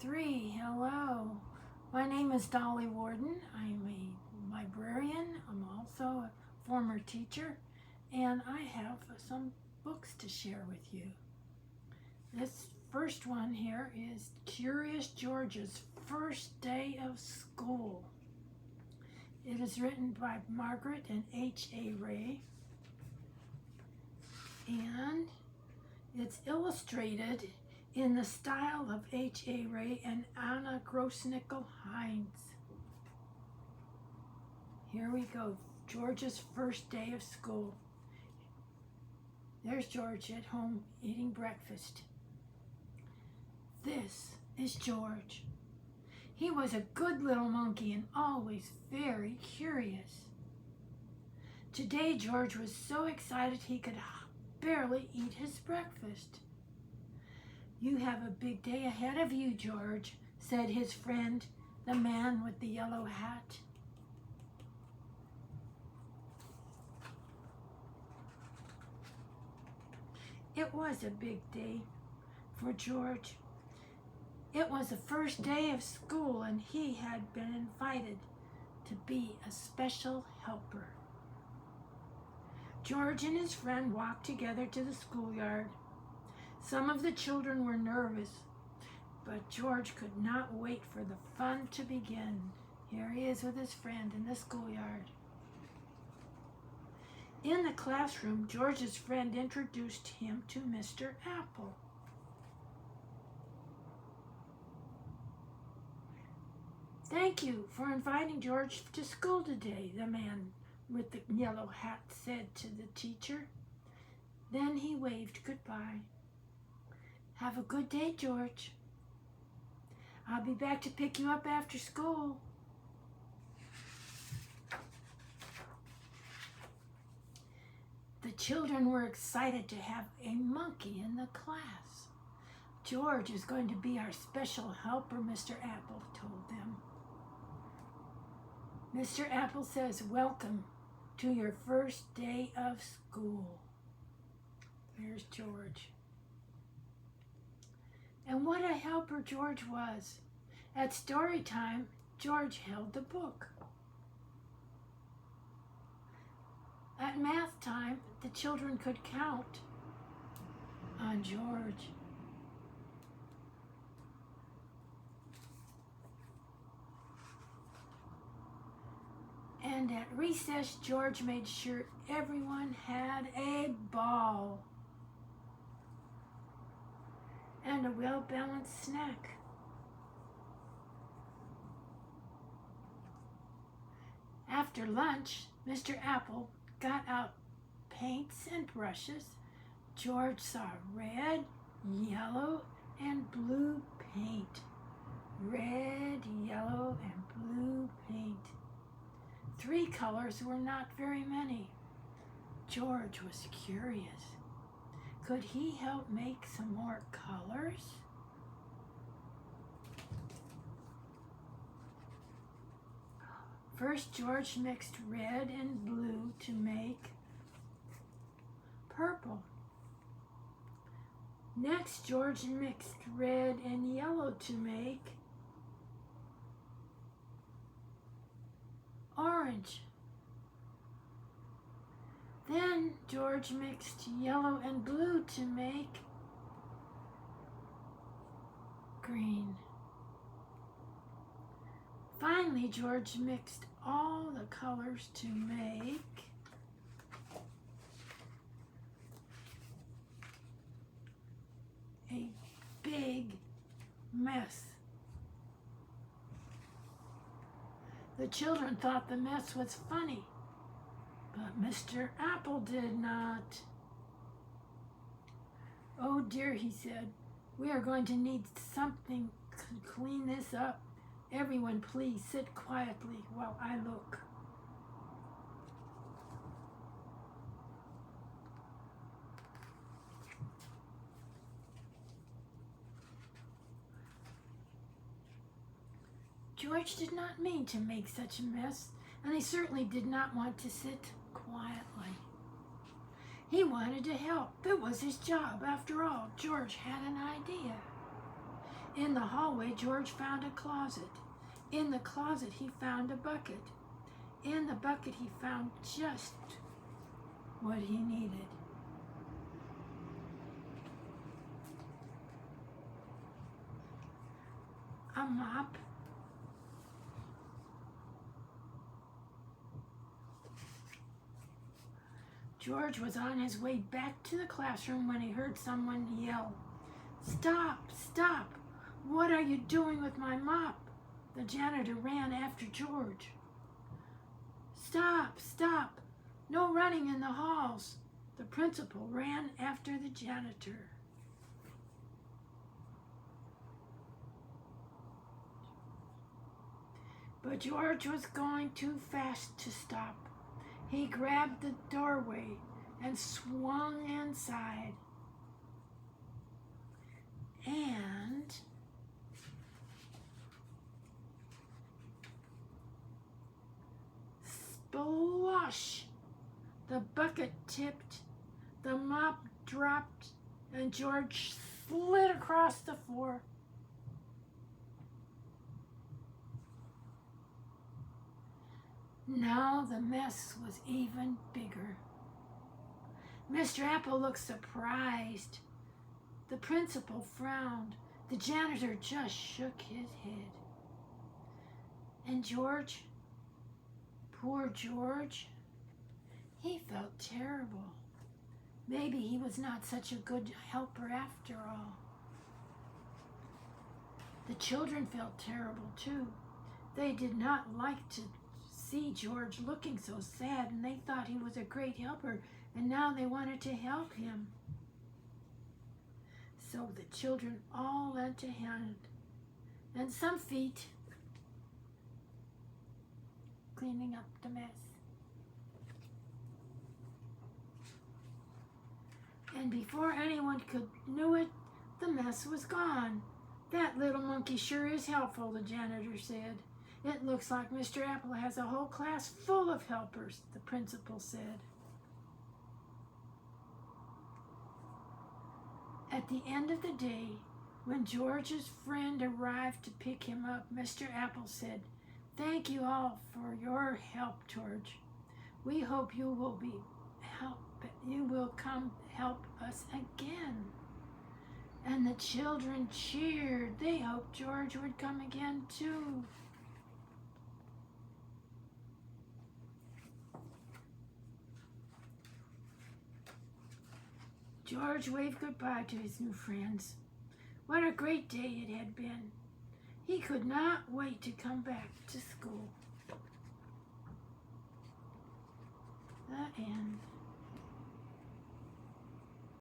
3. Hello. My name is Dolly Warden. I'm a librarian. I'm also a former teacher, and I have some books to share with you. This first one here is Curious George's First Day of School. It is written by Margaret and H.A. Ray, and it's illustrated in the style of H.A. Ray and Anna Grossnickel-Heinz. Here we go, George's first day of school. There's George at home eating breakfast. This is George. He was a good little monkey and always very curious. Today George was so excited he could barely eat his breakfast. "You have a big day ahead of you, George," said his friend, the man with the yellow hat. It was a big day for George. It was the first day of school, and he had been invited to be a special helper. George and his friend walked together to the schoolyard. Some of the children were nervous, but George could not wait for the fun to begin. Here he is with his friend in the schoolyard. In the classroom, George's friend introduced him to Mr. Apple. "Thank you for inviting George to school today," the man with the yellow hat said to the teacher. Then he waved goodbye. "Have a good day, George. I'll be back to pick you up after school." The children were excited to have a monkey in the class. "George is going to be our special helper," Mr. Apple told them. "Mr. Apple says, 'Welcome to your first day of school.'" There's George. And what a helper George was. At story time, George held the book. At math time, the children could count on George. And at recess, George made sure everyone had a ball and a well-balanced snack. After lunch, Mr. Apple got out paints and brushes. George saw red, yellow, and blue paint. Red, yellow, and blue paint. 3 colors were not very many. George was curious. Could he help make some more colors? First, George mixed red and blue to make purple. Next, George mixed red and yellow to make orange. Then George mixed yellow and blue to make green. Finally, George mixed all the colors to make a big mess. The children thought the mess was funny, but Mr. Apple did not. "Oh dear," he said, "we are going to need something to clean this up. Everyone, please sit quietly while I look." George did not mean to make such a mess, and he certainly did not want to sit quietly. He wanted to help. It was his job. After all, George had an idea. In the hallway, George found a closet. In the closet, he found a bucket. In the bucket, he found just what he needed. A mop, George was on his way back to the classroom when he heard someone yell, "Stop! Stop! What are you doing with my mop?" The janitor ran after George. "Stop! Stop! No running in the halls!" The principal ran after the janitor. But George was going too fast to stop. He grabbed the doorway and swung inside. And splosh! The bucket tipped, the mop dropped, and George slid across the floor. Now the mess was even bigger. Mr. Apple looked surprised. The principal frowned. The janitor just shook his head. And George, poor George, he felt terrible. Maybe he was not such a good helper after all. The children felt terrible too. They did not like to see George looking so sad, and they thought he was a great helper, and now they wanted to help him. So the children all lent a hand, and some feet, cleaning up the mess. And before anyone knew it, the mess was gone. "That little monkey sure is helpful," the janitor said. "It looks like Mr. Apple has a whole class full of helpers," the principal said. At the end of the day, when George's friend arrived to pick him up, Mr. Apple said, "Thank you all for your help, George. We hope you will come help us again." And the children cheered. They hoped George would come again too. George waved goodbye to his new friends. What a great day it had been. He could not wait to come back to school. The end.